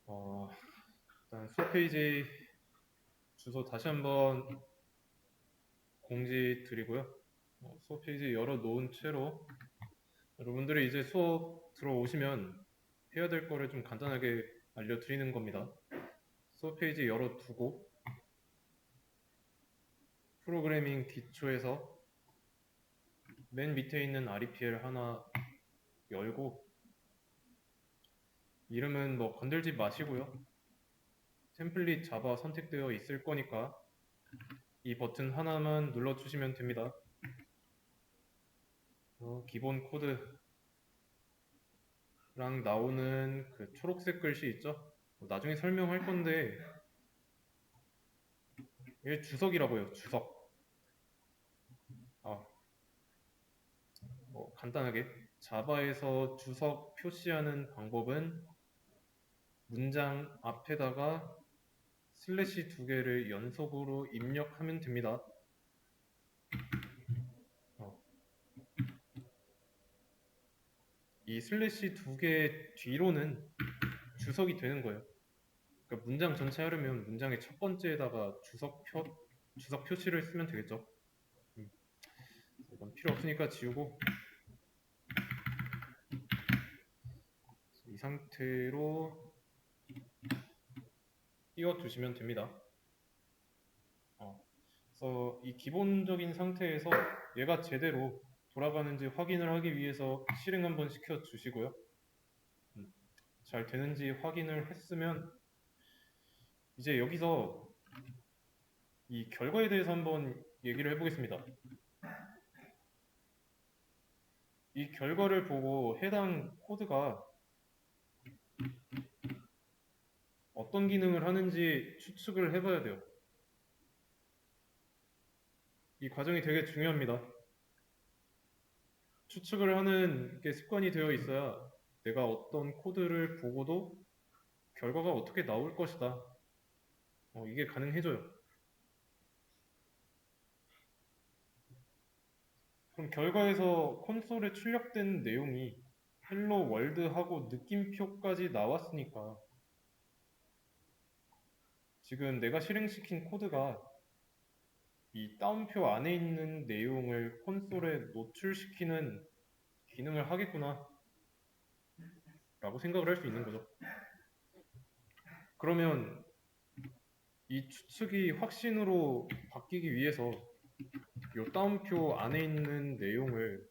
일단 수업 페이지 주소 다시 한번 공지 드리고요. 수업 페이지 열어 놓은 채로 여러분들이 이제 수업 들어오시면 해야 될 거를 좀 간단하게 알려드리는 겁니다. 수업 페이지 열어 두고 프로그래밍 기초에서 맨 밑에 있는 REPL 하나 열고 이름은 뭐 건들지 마시고요. 템플릿 자바 선택되어 있을 거니까 이 버튼 하나만 눌러주시면 됩니다. 기본 코드랑 나오는 그 초록색 글씨 있죠? 나중에 설명할 건데 이게 주석이라고요. 주석. 간단하게 자바에서 주석 표시하는 방법은 문장 앞에다가 슬래시 두 개를 연속으로 입력하면 됩니다. 이 슬래시 두 개 뒤로는 주석이 되는 거예요. 그러니까 문장 전체 하려면 문장의 첫 번째에다가 주석 표시를 쓰면 되겠죠. 이건 필요 없으니까 지우고 이 상태로 띄워두시면 됩니다. 그래서 이 기본적인 상태에서 얘가 제대로 돌아가는지 확인을 하기 위해서 실행 한번 시켜주시고요. 잘 되는지 확인을 했으면 이제 여기서 이 결과에 대해서 한번 얘기를 해보겠습니다. 이 결과를 보고 해당 코드가 어떤 기능을 하는지 추측을 해봐야 돼요. 이 과정이 되게 중요합니다. 추측을 하는 게 습관이 되어 있어야 내가 어떤 코드를 보고도 결과가 어떻게 나올 것이다. 이게 가능해져요. 그럼 결과에서 콘솔에 출력된 내용이 헬로 월드하고 느낌표까지 나왔으니까 지금 내가 실행시킨 코드가 이 따옴표 안에 있는 내용을 콘솔에 노출시키는 기능을 하겠구나 라고 생각을 할 수 있는 거죠. 그러면 이 추측이 확신으로 바뀌기 위해서 이 따옴표 안에 있는 내용을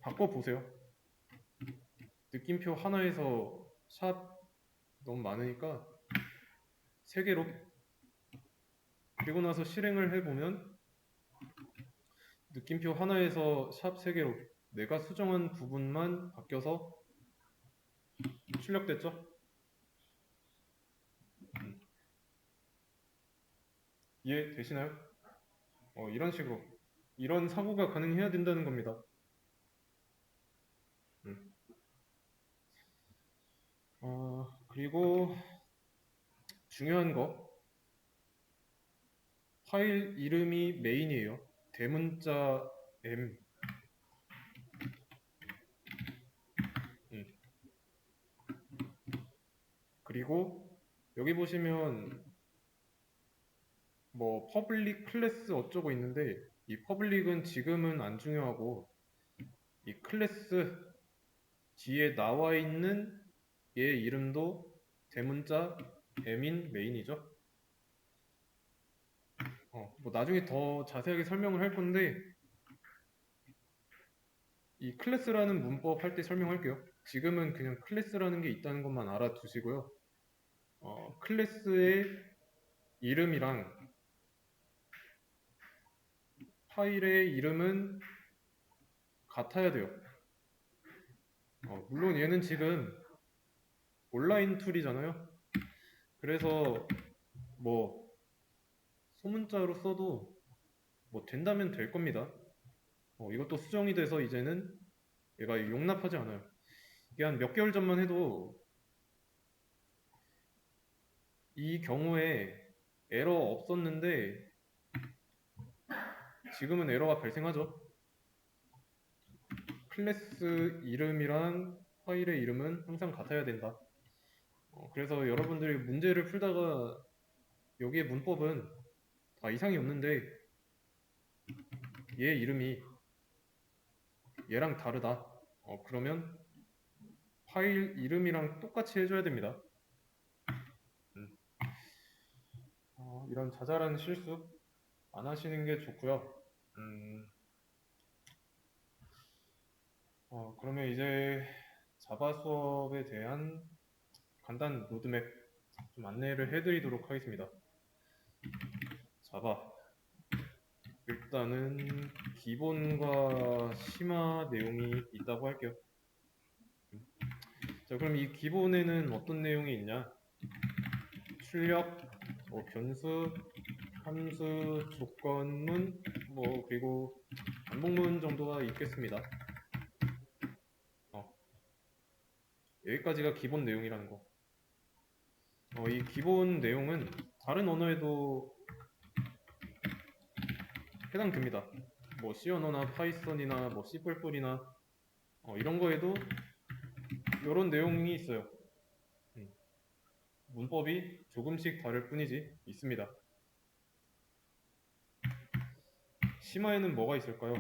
바꿔보세요. 느낌표 하나에서 샵 너무 많으니까 3개로, 그리고 나서 실행을 해보면 느낌표 하나에서 샵 3개로 내가 수정한 부분만 바뀌어서 출력됐죠? 이해되시나요? 이런 식으로 이런 사고가 가능해야 된다는 겁니다. 그리고 중요한 거, 파일 이름이 메인이에요. 대문자 M. 그리고 여기 보시면 뭐 퍼블릭 클래스 어쩌고 있는데 이 퍼블릭은 지금은 안 중요하고 이 클래스 뒤에 나와 있는 얘 이름도 대문자 M인 메인이죠. 뭐 나중에 더 자세하게 설명을 할 건데 이 클래스라는 문법 할 때 설명할게요. 지금은 그냥 클래스라는 게 있다는 것만 알아두시고요. 클래스의 이름이랑 파일의 이름은 같아야 돼요. 물론 얘는 지금 온라인 툴이잖아요. 그래서 뭐 소문자로 써도 뭐 된다면 될 겁니다. 이것도 수정이 돼서 이제는 얘가 용납하지 않아요. 이게 한 몇 개월 전만 해도 이 경우에 에러 없었는데 지금은 에러가 발생하죠. 클래스 이름이랑 파일의 이름은 항상 같아야 된다. 그래서 여러분들이 문제를 풀다가 여기에 문법은 다 이상이 없는데 얘 이름이 얘랑 다르다. 그러면 파일 이름이랑 똑같이 해줘야 됩니다. 이런 자잘한 실수 안 하시는 게 좋고요. 그러면 이제 자바 수업에 대한 간단 로드맵 좀 안내를 해드리도록 하겠습니다. 자바 일단은 기본과 심화 내용이 있다고 할게요. 자, 그럼 이 기본에는 어떤 내용이 있냐? 출력, 변수, 함수, 조건문, 그리고 반복문 정도가 있겠습니다. 여기까지가 기본 내용이라는 거. 이 기본 내용은 다른 언어에도 해당됩니다. C 언어나 파이썬이나 C++이나 이런 거에도 이런 내용이 있어요. 문법이 조금씩 다를 뿐이지 있습니다. 심화에는 뭐가 있을까요?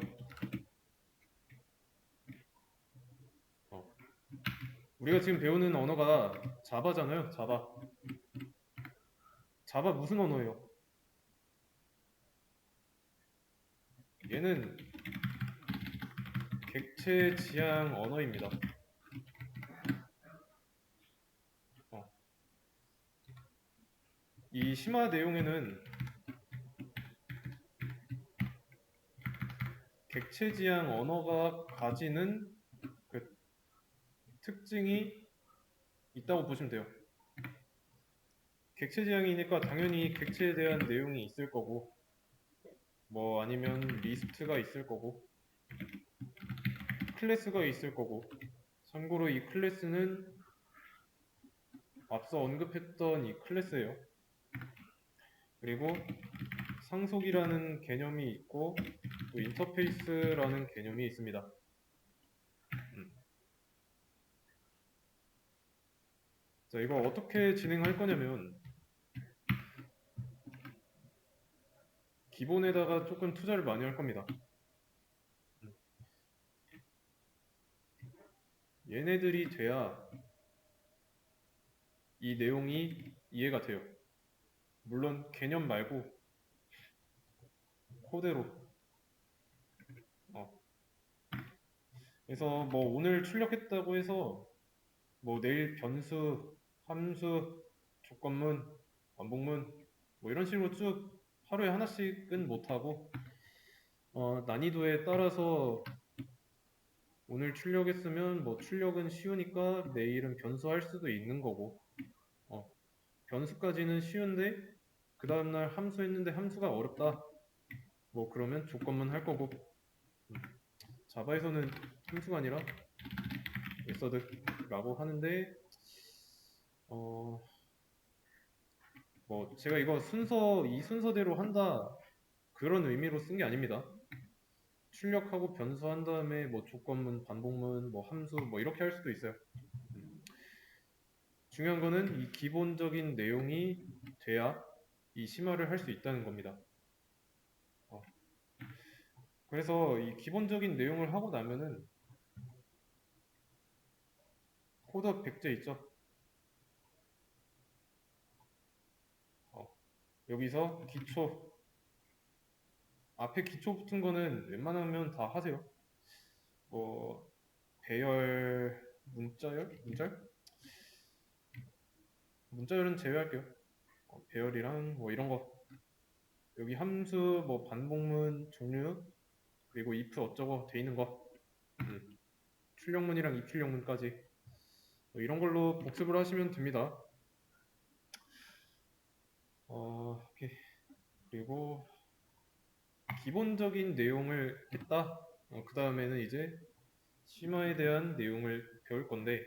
우리가 지금 배우는 언어가 자바잖아요. 자바. 자바 무슨 언어예요? 얘는 객체 지향 언어입니다. 이 심화 내용에는 객체 지향 언어가 가지는 그 특징이 있다고 보시면 돼요. 객체 지향이니까 당연히 객체에 대한 내용이 있을 거고 아니면 리스트가 있을 거고 클래스가 있을 거고 참고로 이 클래스는 앞서 언급했던 이 클래스예요. 그리고 상속이라는 개념이 있고 또 인터페이스라는 개념이 있습니다. 자, 이거 어떻게 진행할 거냐면 기본에다가 조금 투자를 많이 할 겁니다. 얘네들이 돼야 이 내용이 이해가 돼요. 물론 개념 말고 코드로. 그래서 오늘 출력했다고 해서 내일 변수, 함수, 조건문, 반복문 이런 식으로 쭉 하루에 하나씩은 못하고 난이도에 따라서 오늘 출력했으면 출력은 쉬우니까 내일은 변수 할 수도 있는 거고 변수까지는 쉬운데 그 다음날 함수 했는데 함수가 어렵다 그러면 조건문 할 거고 자바에서는 함수가 아니라 메서드라고 하는데 제가 이거 이 순서대로 한다 그런 의미로 쓴 게 아닙니다. 출력하고 변수한 다음에 조건문, 반복문, 함수 이렇게 할 수도 있어요. 중요한 거는 이 기본적인 내용이 돼야 이 심화를 할 수 있다는 겁니다. 그래서 이 기본적인 내용을 하고 나면은 코드 백제 있죠? 여기서 기초 앞에 기초 붙은 거는 웬만하면 다 하세요. 배열, 문자열은 제외할게요. 배열이랑 이런 거 여기 함수, 반복문, 종류 그리고 if 어쩌고 돼 있는 거 출력문이랑 입출력문까지 이런 걸로 복습을 하시면 됩니다. 오케이. 그리고 기본적인 내용을 했다. 그 다음에는 이제 심화에 대한 내용을 배울 건데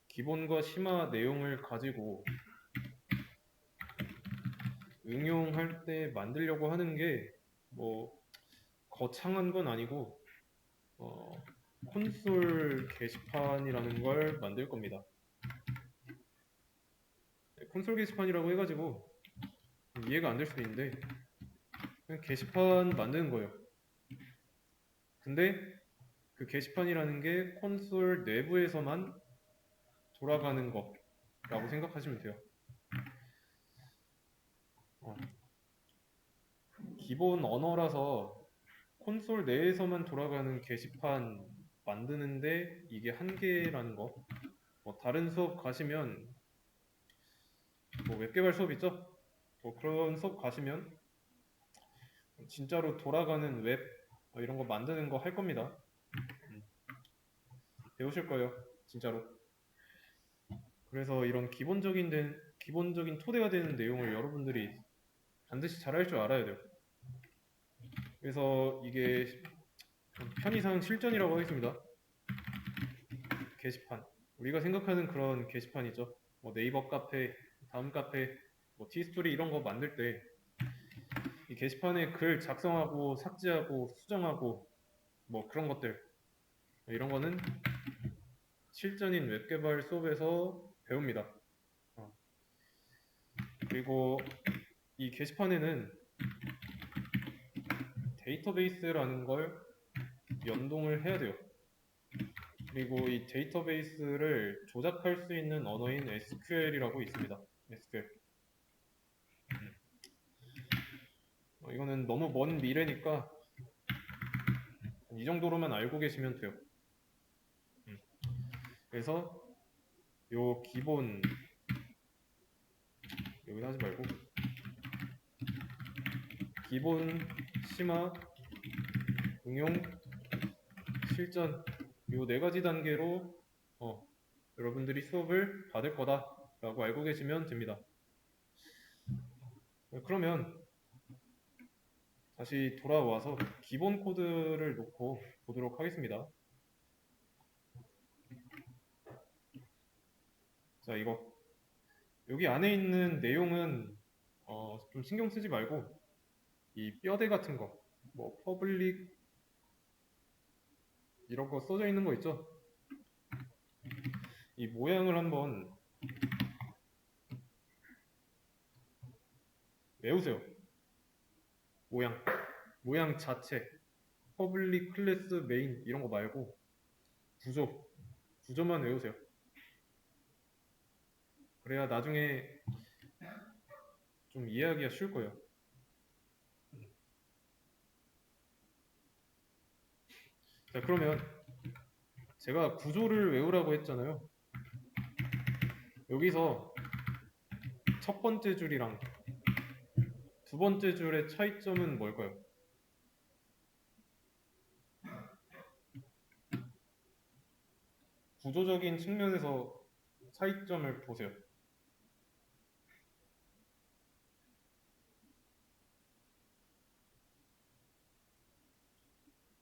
기본과 심화 내용을 가지고 응용할 때 만들려고 하는 게 거창한 건 아니고 콘솔 게시판이라는 걸 만들 겁니다. 콘솔 게시판이라고 해가지고 이해가 안 될 수도 있는데 그냥 게시판 만드는 거예요. 근데 그 게시판이라는 게 콘솔 내부에서만 돌아가는 거라고 생각하시면 돼요. 기본 언어라서 콘솔 내에서만 돌아가는 게시판 만드는데 이게 한계라는 거. 다른 수업 가시면 웹 개발 수업 있죠? 그런 수업 가시면 진짜로 돌아가는 웹 이런 거 만드는 거 할 겁니다. 배우실 거예요, 진짜로. 그래서 이런 기본적인 토대가 되는 내용을 여러분들이 반드시 잘할 줄 알아야 돼요. 그래서 이게 편의상 실전이라고 하겠습니다. 게시판. 우리가 생각하는 그런 게시판이죠. 네이버 카페, 다음 카페, 티스토리 이런 거 만들 때 이 게시판에 글 작성하고 삭제하고 수정하고 그런 것들 이런 거는 실전인 웹개발 수업에서 배웁니다. 그리고 이 게시판에는 데이터베이스라는 걸 연동을 해야 돼요. 그리고 이 데이터베이스를 조작할 수 있는 언어인 SQL이라고 있습니다. SQL. 이거는 너무 먼 미래니까 이 정도로만 알고 계시면 돼요. 그래서 요 기본 여기 하지 말고 기본 심화 응용 실전 요 네 가지 단계로 여러분들이 수업을 받을 거다라고 알고 계시면 됩니다. 그러면 다시 돌아와서 기본 코드를 놓고 보도록 하겠습니다. 자, 이거 여기 안에 있는 내용은 좀 신경 쓰지 말고 이 뼈대 같은 거, 퍼블릭 이런 거 써져 있는 거 있죠? 이 모양을 한번 외우세요. 모양 자체, 퍼블릭, 클래스, 메인 이런 거 말고 구조만 외우세요. 그래야 나중에 좀 이해하기가 쉬울 거예요. 자, 그러면 제가 구조를 외우라고 했잖아요. 여기서 첫 번째 줄이랑 두 번째 줄의 차이점은 뭘까요? 구조적인 측면에서 차이점을 보세요.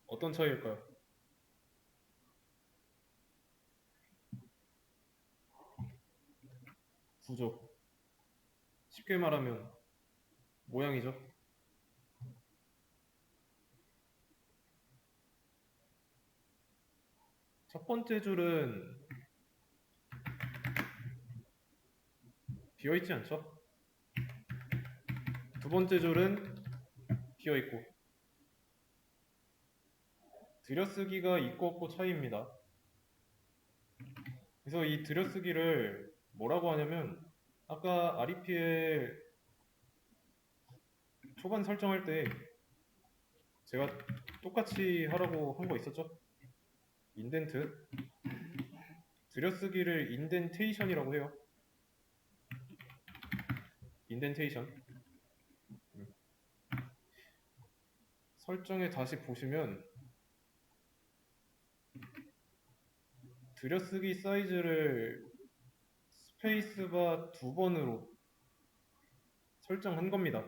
어떤 차이일까요? 구조. 쉽게 말하면 모양이죠. 첫 번째 줄은 비어있지 않죠? 두 번째 줄은 비어있고 들여쓰기가 있고 없고 차이입니다. 그래서 이 들여쓰기를 뭐라고 하냐면 아까 REPL 초반 설정할 때 제가 똑같이 하라고 한 거 있었죠? 인덴트 들여쓰기를 인덴테이션이라고 해요. 인덴테이션 설정에 다시 보시면 들여쓰기 사이즈를 스페이스바 2번으로 설정한 겁니다.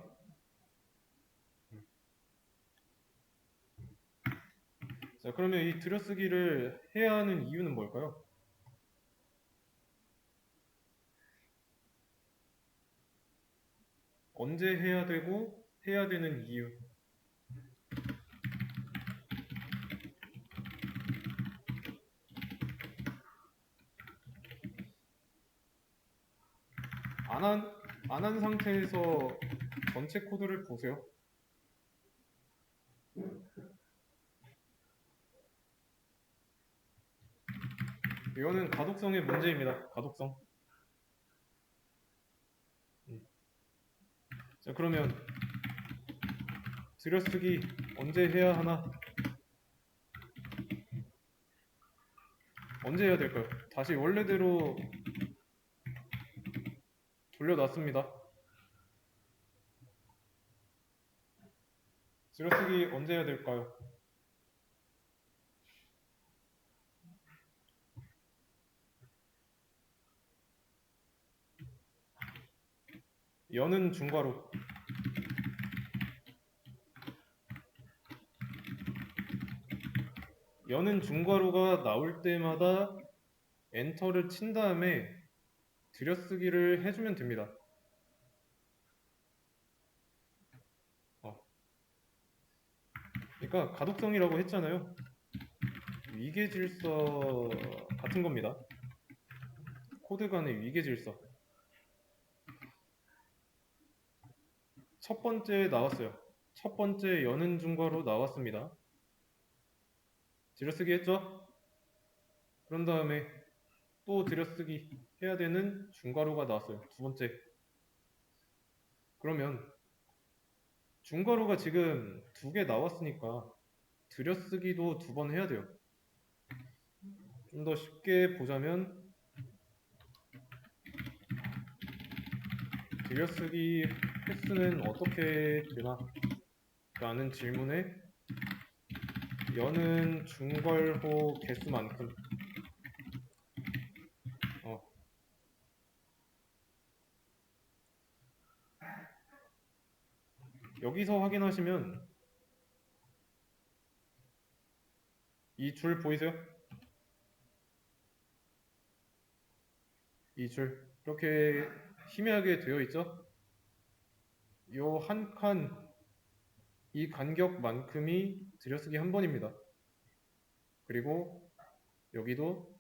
자, 그러면 이 들여쓰기를 해야 하는 이유는 뭘까요? 언제 해야 되고 해야 되는 이유. 안 한 상태에서 전체 코드를 보세요. 이거는 가독성의 문제입니다. 가독성. 자, 그러면 들여쓰기 언제 해야 하나? 언제 해야 될까요? 다시 원래대로 돌려놨습니다. 들여쓰기 언제 해야 될까요? 여는 중괄호. 여는 중괄호가 나올 때마다 엔터를 친 다음에 들여쓰기를 해주면 됩니다. 그러니까 가독성이라고 했잖아요. 위계질서 같은 겁니다. 코드 간의 위계질서. 첫 번째 나왔어요. 첫 번째 여는 중괄호 나왔습니다. 들여쓰기 했죠? 그런 다음에 또 들여쓰기 해야 되는 중괄호가 나왔어요. 두 번째. 그러면 중괄호가 지금 두 개 나왔으니까 들여쓰기도 두 번 해야 돼요. 좀 더 쉽게 보자면 들여쓰기 횟수는 어떻게 되나? 라는 질문에 여는 중괄호 개수만큼 여기서 확인하시면 이 줄 보이세요? 이 줄 이렇게 희미하게 되어 있죠? 요 한 칸 이 간격만큼이 들여쓰기 한 번입니다. 그리고 여기도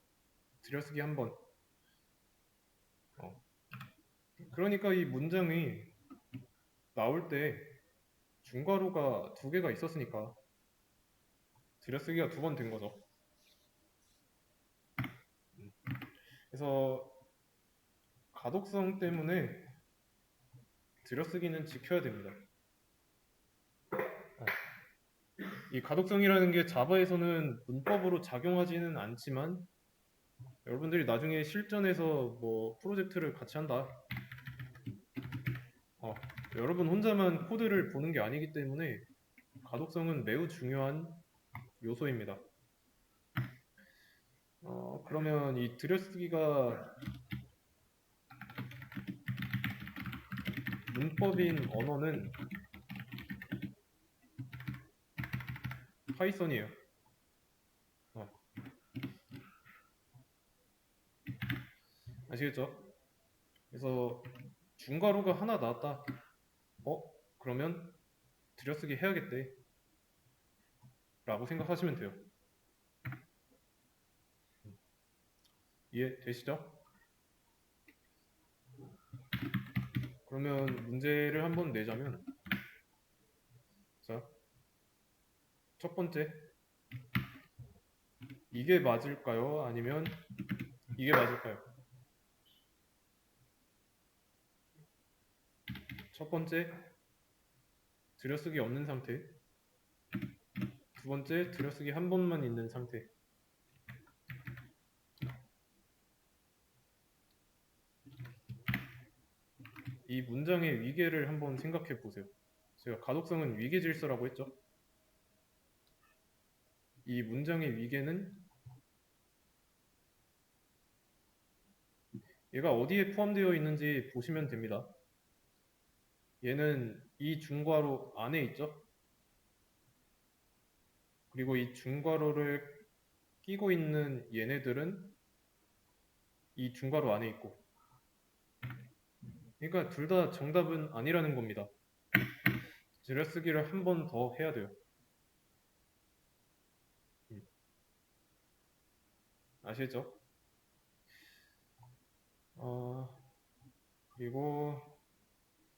들여쓰기 한 번. 그러니까 이 문장이 나올 때 중괄호가 두 개가 있었으니까 들여쓰기가 두 번 된 거죠. 그래서 가독성 때문에 들여쓰기는 지켜야 됩니다. 이 가독성이라는 게 자바에서는 문법으로 작용하지는 않지만 여러분들이 나중에 실전에서 뭐 프로젝트를 같이 한다. 여러분 혼자만 코드를 보는 게 아니기 때문에 가독성은 매우 중요한 요소입니다. 그러면 이 들여쓰기가 문법인 언어는 파이썬이에요. 아시겠죠? 그래서 중괄호가 하나 나왔다. 그러면 들여쓰기 해야겠대. 라고 생각하시면 돼요. 이해되시죠? 그러면 문제를 한번 내자면 자, 첫 번째 이게 맞을까요? 아니면 이게 맞을까요? 첫 번째 들여쓰기 없는 상태, 두 번째 들여쓰기 한 번만 있는 상태. 이 문장의 위계를 한번 생각해 보세요. 제가 가독성은 위계 질서라고 했죠. 이 문장의 위계는 얘가 어디에 포함되어 있는지 보시면 됩니다. 얘는 이 중괄호 안에 있죠. 그리고 이 중괄호를 끼고 있는 얘네들은 이 중괄호 안에 있고, 그러니까 둘 다 정답은 아니라는 겁니다. 들여쓰기를 한 번 더 해야 돼요. 아시죠? 그리고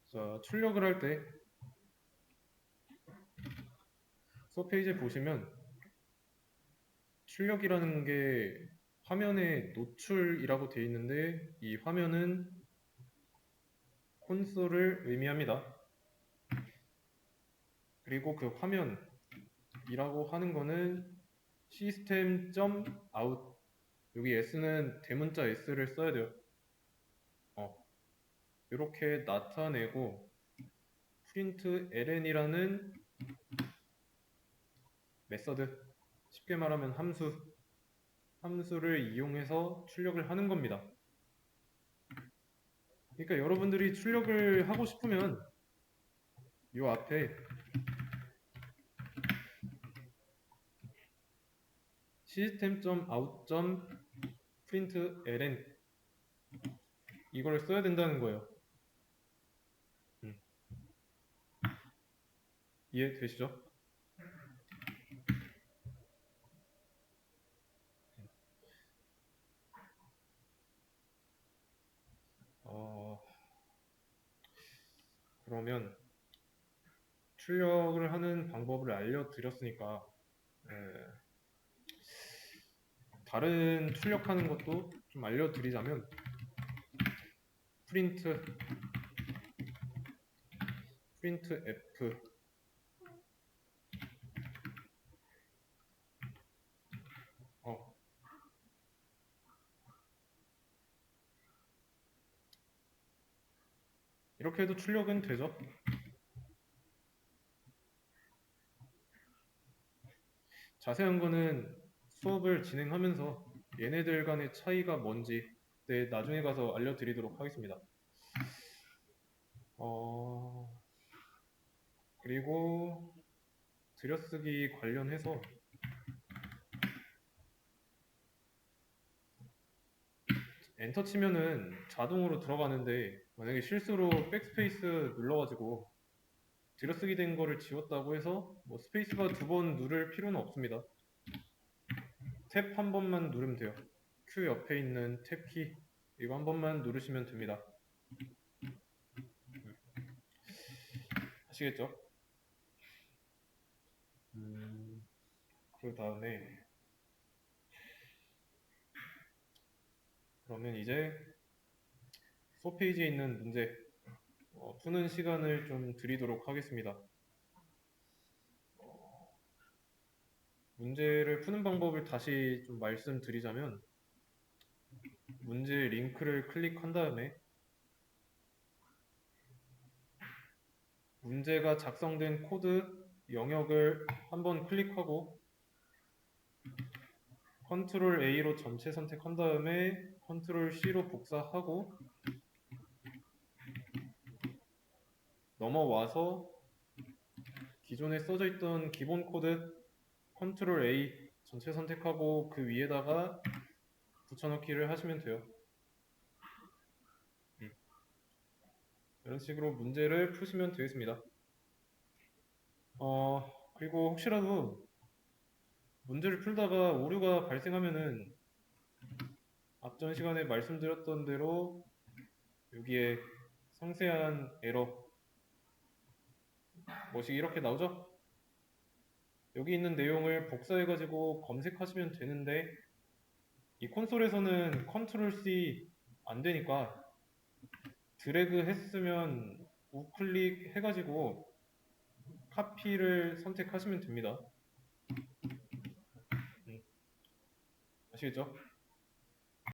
자, 출력을 할 때 수업 페이지에 보시면 출력이라는 게 화면에 노출이라고 되어 있는데 이 화면은 콘솔을 의미합니다. 그리고 그 화면이라고 하는 거는 system.out 여기 s는 대문자 s를 써야 돼요. 이렇게 나타내고 println이라는 메서드 쉽게 말하면 함수를 이용해서 출력을 하는 겁니다. 그러니까 여러분들이 출력을 하고 싶으면 이 앞에 system.out.println 이걸 써야 된다는 거예요. 이해되시죠? 그러면 출력을 하는 방법을 알려드렸으니까 다른 출력하는 것도 좀 알려드리자면 printf 이렇게 해도 출력은 되죠. 자세한 거는 수업을 진행하면서 얘네들 간의 차이가 뭔지 나중에 가서 알려드리도록 하겠습니다. 그리고 들여쓰기 관련해서 엔터 치면은 자동으로 들어가는데 만약에 실수로 백스페이스 눌러가지고 들여쓰기 된 거를 지웠다고 해서 뭐 스페이스바 2번 누를 필요는 없습니다. 탭 한 번만 누르면 돼요. Q 옆에 있는 탭키 이거 한 번만 누르시면 됩니다. 아시겠죠? 그 다음에 그러면 이제 수업 페이지에 있는 문제 푸는 시간을 좀 드리도록 하겠습니다. 문제를 푸는 방법을 다시 좀 말씀드리자면 문제 링크를 클릭한 다음에 문제가 작성된 코드 영역을 한번 클릭하고 컨트롤 A로 전체 선택한 다음에 컨트롤 C로 복사하고 넘어와서 기존에 써져 있던 기본 코드 컨트롤 A 전체 선택하고 그 위에다가 붙여넣기를 하시면 돼요. 이런 식으로 문제를 푸시면 되겠습니다. 그리고 혹시라도 문제를 풀다가 오류가 발생하면은 앞전 시간에 말씀드렸던 대로 여기에 상세한 에러 뭐시 이렇게 나오죠? 여기 있는 내용을 복사해가지고 검색하시면 되는데 이 콘솔에서는 컨트롤 C 안 되니까 드래그 했으면 우클릭 해가지고 카피를 선택하시면 됩니다. 아시겠죠?